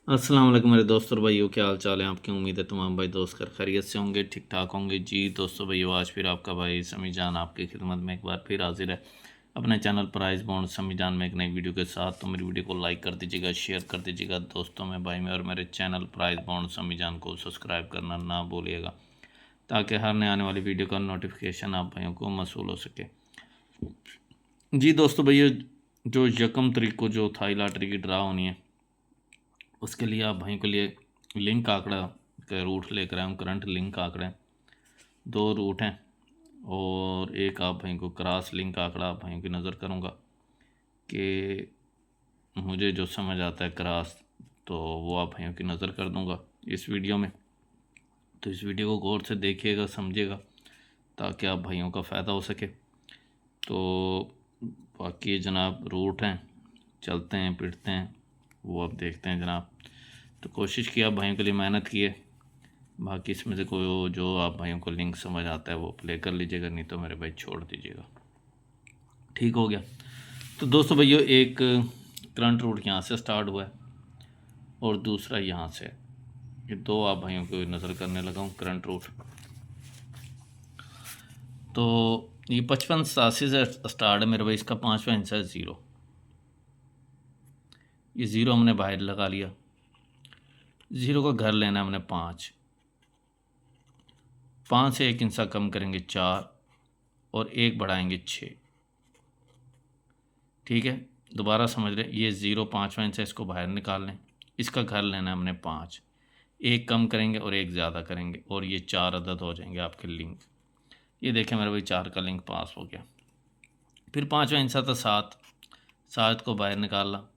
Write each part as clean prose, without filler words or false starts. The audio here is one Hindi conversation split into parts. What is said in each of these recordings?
अस्सलाम वालेकुम मेरे दोस्तों और भाइयों, क्या हाल चाल है आपकी। उम्मीद है तमाम भाई दोस्त कर खैरियत से होंगे, ठीक ठाक होंगे। जी दोस्तों भाइयों, आज फिर आपका भाई समी जान आपकी खिदमत में एक बार फिर हाजिर है अपने चैनल प्राइस बॉन्ड समी जान में एक नई वीडियो के साथ। तो मेरी वीडियो को लाइक कर दीजिएगा, शेयर कर दीजिएगा दोस्तों में, भाई में, और मेरे चैनल प्राइस बॉन्ड समी जान को सब्सक्राइब करना ना भूलिएगा, ताकि हर नए आने वाली वीडियो का नोटिफिकेशन आप भाइयों को मसूल हो सके। जी दोस्तों भैया, जो यकम तरीक को जो थाई लॉटरी की ड्रा होनी है, उसके लिए आप भाइयों के लिए लिंक आंकड़ा का रूट लेकर आए हम। करंट लिंक आंकड़े दो रूट हैं, और एक आप भाइयों को क्रॉस लिंक आंकड़ा आप भाइयों की नज़र करूँगा कि मुझे जो समझ आता है क्रॉस, तो वो आप भाइयों की नज़र कर दूँगा इस वीडियो में। तो इस वीडियो को गौर से देखिएगा, समझिएगा, ताकि आप भाइयों का फ़ायदा हो सके। तो बाकी जनाब रूट हैं, चलते हैं पिटते हैं, वो अब देखते हैं जनाब। तो कोशिश की आप भाइयों के लिए, मेहनत की है। बाकी इसमें से कोई जो आप भाइयों को लिंक समझ आता है वो प्ले कर लीजिएगा, नहीं तो मेरे भाई छोड़ दीजिएगा। ठीक हो गया। तो दोस्तों भैया, एक करंट रूट यहाँ से स्टार्ट हुआ है और दूसरा यहाँ से। ये दो आप भाइयों को नज़र करने लगा हूँ करंट रूट। तो ये 5587 से स्टार्ट है मेरे भाई, इसका पाँचवा हिस्सा है ज़ीरो। ये ज़ीरो हमने बाहर लगा लिया। ज़ीरो का घर लेना है हमने पाँच। पाँच से एक हिस्सा कम करेंगे चार, और एक बढ़ाएंगे छः। ठीक है, दोबारा समझ लें। ये ज़ीरो पाँचवा हिस्सा, इसको बाहर निकाल लें। इसका घर लेना है हमने पाँच। एक कम करेंगे और एक ज़्यादा करेंगे, और ये चार अदद हो जाएंगे आपके लिंक। ये देखें मेरे भाई, चार का लिंक पास हो गया। फिर पाँचवा हिस्सा था सात। सात को बाहर निकालना।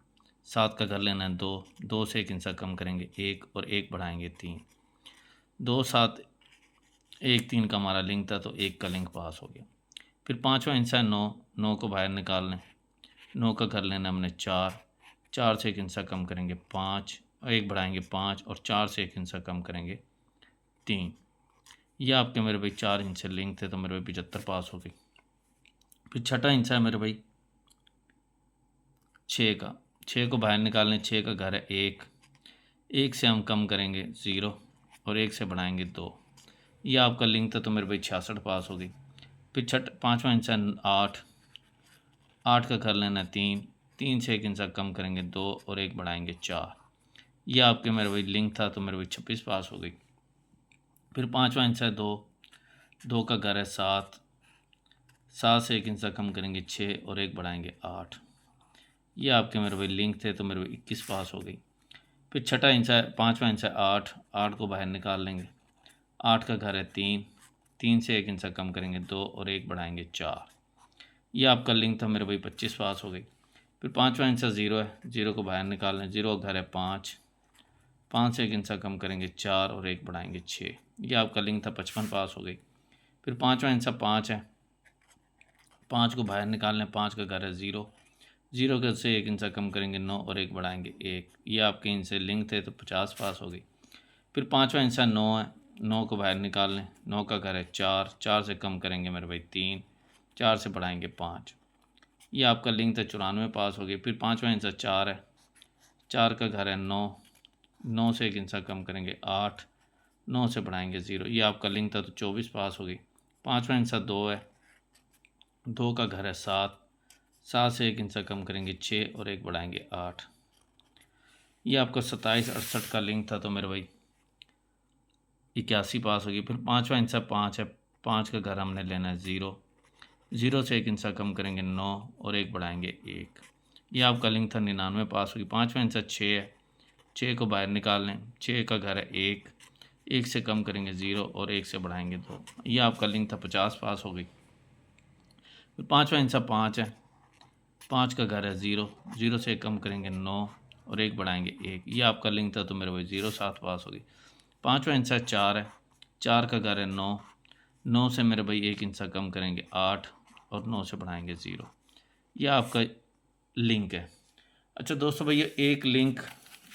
सात का घर लेना है दो। दो से एक हिस्सा कम करेंगे एक, और एक बढ़ाएंगे तीन। दो सात एक तीन का हमारा लिंक था, तो एक का लिंक पास हो गया। फिर पाँचवा हिस्सा है नौ। नौ को बाहर निकाल लें। नौ का घर लेना हमने चार। चार से एक हिस्सा कम करेंगे पाँच, और एक बढ़ाएंगे पाँच, और चार से एक हिस्सा कम करेंगे तीन। ये आपके मेरे भाई चार हिस्से लिंक थे, तो मेरे भाई 75 पास हो गई। फिर छठा हिस्सा है मेरे भाई छः का। छः को बाहर निकाल लें। छः का घर है एक। एक से हम कम करेंगे ज़ीरो, और एक से बढ़ाएंगे दो। ये आपका लिंक था, तो मेरे भाई 66 पास हो गई। फिर पाँचवा हिस्सा आठ। आठ का घर लेना है तीन। तीन से एक हिस्सा कम करेंगे दो, और एक बढ़ाएंगे चार। ये आपके मेरे भाई लिंक था, तो मेरे भाई 26 पास हो गई। फिर पाँचवा हिस्सा है दो। दो का घर है सात। सात से एक हिस्सा कम करेंगे छः, और एक बढ़ाएंगे आठ। ये आपके मेरे भाई लिंक थे, तो मेरे भाई 21 पास हो गई। फिर छठा हिस्सा है, पाँचवा हिस्सा है आठ। आठ को बाहर निकाल लेंगे। आठ का घर है तीन। तीन से एक हिस्सा कम करेंगे दो, और एक बढ़ाएंगे चार। ये आपका लिंक था मेरे भाई 25 पास हो गई। फिर पाँचवा हिस्सा ज़ीरो है। ज़ीरो को बाहर निकाल लें। ज़ीरो का घर है पाँच। पाँच से एक हिस्सा कम करेंगे चार, और एक बढ़ाएंगे छः। ये आपका लिंक था 55 पास हो गई। फिर पाँचवा हिस्सा पाँच है। पाँच को बाहर निकाल लें। पाँच का घर है ज़ीरो। ज़ीरो के से एक हिस्सा कम करेंगे नौ, और एक बढ़ाएंगे एक। ये आपके इनसे लिंक थे, तो 50 पास हो गई। फिर पाँचवा हिस्सा नौ है। नौ को बाहर निकाल लें। नौ का घर है चार। चार से कम करेंगे मेरे भाई तीन। चार से बढ़ाएंगे पाँच। ये आपका लिंक था 94 पास हो गई। फिर पाँचवा हिस्सा चार है। चार का घर है नौ। नौ से एक हिस्सा कम करेंगे आठ। नौ से बढ़ाएंगे ज़ीरो। ये आपका लिंक था, तो 24 पास हो गई। पाँचवा हिस्सा दो है। दो का घर है सात। सात से एक हिस्सा कम करेंगे छः, और एक बढ़ाएंगे आठ। ये आपका 27 68 का लिंक था, तो मेरे भाई 81 पास होगी। फिर पाँचवा हिस्सा पाँच है। पाँच का घर हमने लेना है ज़ीरो। ज़ीरो से एक हिस्सा कम करेंगे नौ, और एक बढ़ाएंगे एक। ये आपका लिंक था 99 पास होगी। पाँचवा हिस्सा छः है। छः को बाहर निकाल लें। छः का घर है एक। एक से कम करेंगे ज़ीरो, और एक से बढ़ाएंगे दो। ये आपका लिंक था 50 पास हो गई। फिर पाँचवा हिस्सा पाँच है। पाँच का घर है ज़ीरो। ज़ीरो से एक कम करेंगे नौ, और एक बढ़ाएंगे एक। ये आपका लिंक था, तो मेरे भाई 07 पास हो गई। पाँचवा हिस्सा चार है। चार का घर है नौ। नौ से मेरे भाई एक हिस्सा कम करेंगे आठ, और नौ से बढ़ाएंगे ज़ीरो। यह आपका लिंक है। अच्छा दोस्तों भैया, एक लिंक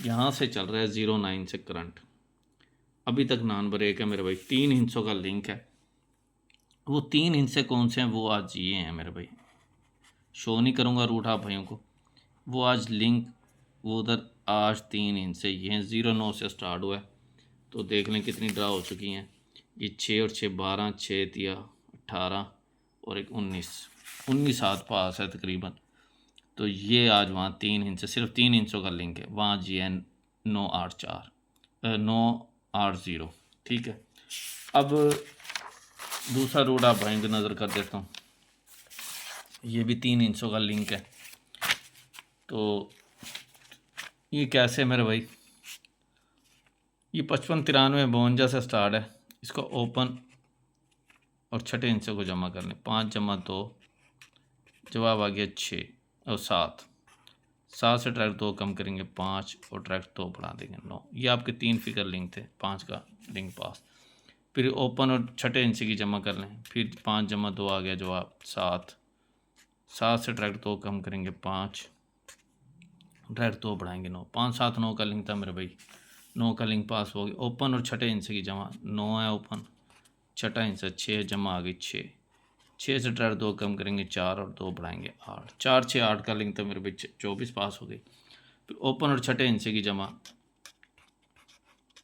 यहाँ से चल रहा है 09 से करंट, अभी तक नॉन ब्रेक है मेरे भाई। तीन हिस्सों का लिंक है। वो तीन हिस्से कौन से हैं, वो आज ये हैं मेरे भाई। शो नहीं करूँगा रूट आप भाइयों को, वो आज लिंक वो उधर आज 3 इंच से ये 0,9 से स्टार्ट हुआ है, तो देख लें कितनी ड्रा हो चुकी हैं। ये 6 और 6 12, 6 तिया 18 और एक 19 हाथ पास है तकरीबन। तो ये आज वहाँ 3 इंच से, सिर्फ 3 इंचों का लिंक है, वहाँ जी है 980। ठीक है, अब दूसरा रूट आप भाई को नज़र कर देता हूँ। ये भी 3 इंचों का लिंक है। तो ये कैसे मेरे भाई, ये 55 93 52 से स्टार्ट है। इसको ओपन और छठे इंचों को जमा कर लें। 5 जमा 2, जवाब आ गया 6 और 7। 7 से ट्रैक 2 कम करेंगे 5 और ट्रैक 2 बढ़ा देंगे 9। ये आपके 3 फिगर लिंक थे, 5 का लिंक पास। फिर ओपन और छठे इंच की जमा कर लें। फिर 5 जमा 2 आ गया जवाब 7। 7 से ट्रैक 2 कम करेंगे 5, ट्रैक 2 बढ़ाएंगे 9। 5 7 9 का लिंक था मेरे भाई, 9 का लिंक पास हो गया। ओपन और छठे इंच की जमा 9 है ओपन, छठा इंच 6 जमा आ गई 6। 6 से ट्रैक 2 कम करेंगे 4 और 2 बढ़ाएंगे 8। 4 6 8 का लिंक था मेरे भाई, 24 पास हो गई। फिर ओपन और छठे इंच की जमा,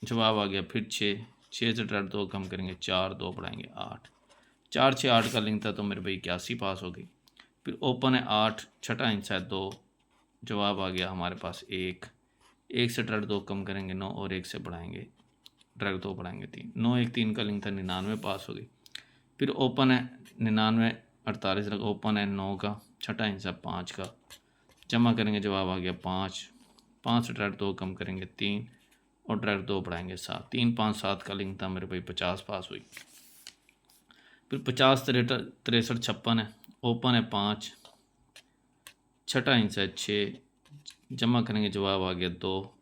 जवाब आ गया फिर 6। 6 से ट्रैक 2 कम करेंगे 4 2 बढ़ाएंगे 8। 4 6 8 का लिंक था तो मेरे भाई 81 पास हो गई। फिर ओपन है 8, छठा इंच है 2, जवाब आ गया हमारे पास 1। 1 से ट्रैक 2 कम करेंगे 9 और 1 से बढ़ाएंगे ट्रैक 2 बढ़ाएंगे 3। 9 1 3 का लिंक था 99 पास हो गई। फिर ओपन है 99 48 रखा, ओपन है 9 का, छठा इंच है 5 का, जमा करेंगे जवाब आ गया 5। 5 से ट्रैक 2 कम करेंगे 3 और ट्रैक 2 बढ़ाएंगे 7। 3 5 7 का लिंक था मेरे भाई, 50 पास हुई। फिर 50 63 63 56 है, ओपन है 5, छठा इंच है 6, जमा करेंगे जवाब आ गया 2।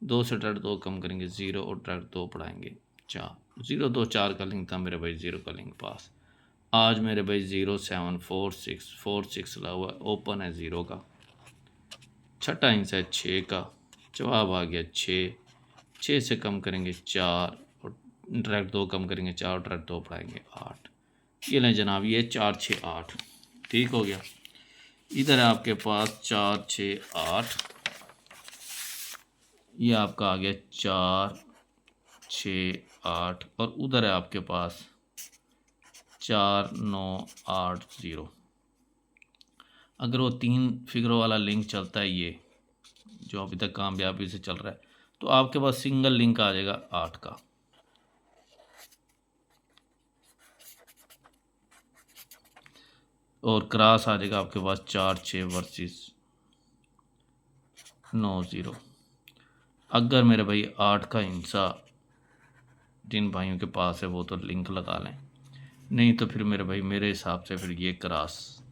2 से ट्रैक 2 कम करेंगे 0 और ट्रैक 2 बढ़ाएंगे 4। 0 2 4 का लिंक था मेरे भाई, 0 का लिंक पास। आज मेरे भाई 0 7 4 6 4 6 लगा हुआ है, ओपन है 0 का, छठा इंच है 6 का, जवाब आ गया 6। 6 से कम करेंगे 4 और ट्रैक 2 कम करेंगे 4 और ट्रैक 2 बढ़ाएंगे 8। ये लें जनाब, ये 4 6 8 ठीक हो गया। इधर है आपके पास 4 6 8, ये आपका आ गया 4 6 8 और उधर है आपके पास 4 9 8 0। अगर वो 3 फिगरों वाला लिंक चलता है, ये जो अभी तक कामयाबी से चल रहा है, तो आपके पास सिंगल लिंक आ जाएगा 8 का। और क्रॉस आ जाएगा आपके पास 4 6 वर्सेस 9 0। अगर मेरे भाई 8 का हिस्सा जिन भाइयों के पास है वो तो लिंक लगा लें, नहीं तो फिर मेरे भाई मेरे हिसाब से फिर ये क्रॉस,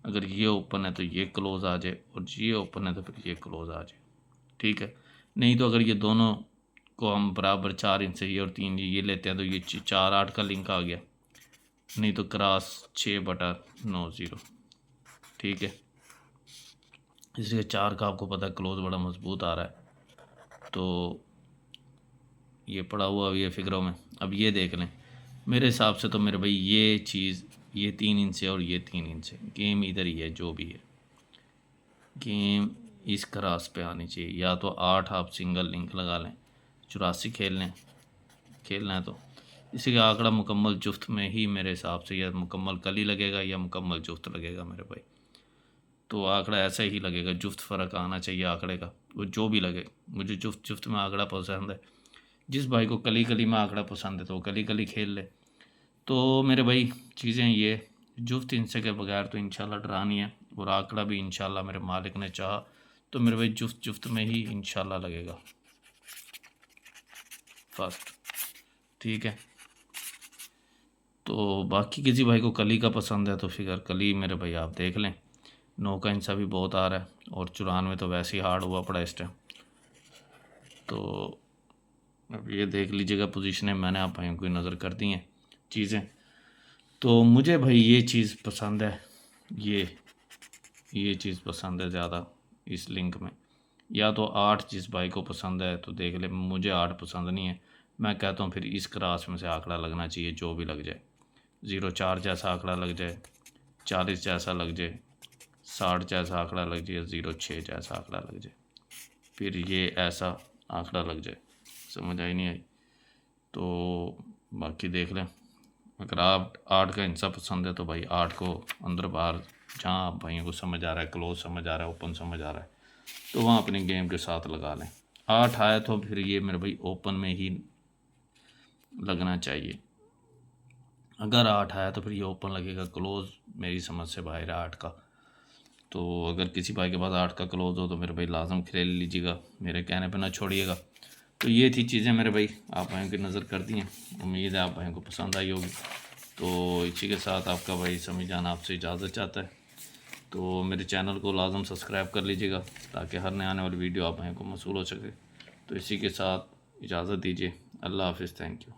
अगर ये ओपन है तो ये क्लोज आ जाए और ये ओपन है तो फिर ये क्लोज आ जाए। ठीक है, नहीं तो अगर ये दोनों को हम बराबर 4 इंच से ये और 3 ये लेते हैं तो ये 4 8 का लिंक आ गया, नहीं तो क्रॉस 6/9 0। ठीक है, इसलिए 4 का आपको पता है क्लोज बड़ा मजबूत आ रहा है, तो ये पड़ा हुआ ये फिगरों में। अब ये देख लें, मेरे हिसाब से तो मेरे भाई ये चीज़, ये 3 इंच है और ये 3 इंच है, गेम इधर ही है, जो भी है गेम इस क्रॉस पे आनी चाहिए। या तो 8 आप सिंगल लिंक लगा लें, 84 खेलना है तो इसी का आंकड़ा मुकम्मल जुफ्त में ही मेरे हिसाब से या मुकम्मल कली लगेगा या मुकम्मल जुफ्त लगेगा मेरे भाई। तो आंकड़ा ऐसा ही लगेगा, जुफ्त फ़र्क आना चाहिए आंकड़े का, वो जो भी लगे। मुझे जुफ्त में आंकड़ा पसंद है, जिस भाई को कली कली में आंकड़ा पसंद है तो वो कली कली खेल ले। तो मेरे भाई चीज़ें ये जुफ्त इनसे के बगैर तो इंशाल्लाह डरानी है, और आंकड़ा भी इंशाल्लाह मेरे मालिक ने चाहा तो मेरे भाई जुफ्त में ही इंशाल्लाह लगेगा फर्स्ट। ठीक है, तो बाकी किसी भाई को कली का पसंद है तो फिगर कली मेरे भाई आप देख लें। 9 का इंसा भी बहुत आ रहा है और 94 तो वैसे ही हार्ड हुआ पड़ा इस टाइम। तो अब ये देख लीजिएगा पोजीशनें मैंने आप भाइयों को नज़र कर दी हैं चीज़ें। तो मुझे भाई ये चीज़ पसंद है, ये चीज़ पसंद है ज़्यादा इस लिंक में। या तो 8 जिस भाई को पसंद है तो देख ले, मुझे 8 पसंद नहीं है। मैं कहता हूँ फिर इस क्रास में से आंकड़ा लगना चाहिए, जो भी लग जाए। 0 4 जैसा आंकड़ा लग जाए, 40 जैसा लग जाए, 60 जैसा आंकड़ा लग जाए, 0 6 जैसा आंकड़ा लग जाए। फिर ये ऐसा आंकड़ा लग जाए। समझ आई नहीं आई तो बाकी देख लें। अगर आप 8 का हिस्सा पसंद है तो भाई 8 को अंदर बाहर जहाँ आप भाइयों को समझ आ रहा है, क्लोज समझ आ रहा है, ओपन समझ आ रहा है, तो वहाँ अपनी गेम के साथ लगा लें। 8 आया तो फिर ये मेरे भाई ओपन में ही लगना चाहिए। अगर 8 आया तो फिर ये ओपन लगेगा, क्लोज मेरी समझ से बाहर है 8 का। तो अगर किसी भाई के पास 8 का क्लोज हो तो मेरे भाई लाजम खेल लीजिएगा, मेरे कहने पे ना छोड़िएगा। तो ये थी चीज़ें मेरे भाई, आप भाइयों की नज़र कर दी हैं, उम्मीद है आप भाइयों को पसंद आई होगी। तो इसी के साथ आपका भाई समी जान आपसे इजाज़त चाहता है। तो मेरे चैनल को लाजम सब्सक्राइब कर लीजिएगा ताकि हर नए आने वाली वीडियो आप भाइयों को मौसूल हो सके। तो इसी के साथ इजाज़त दीजिए। अल्लाह हाफिज़। Thank you.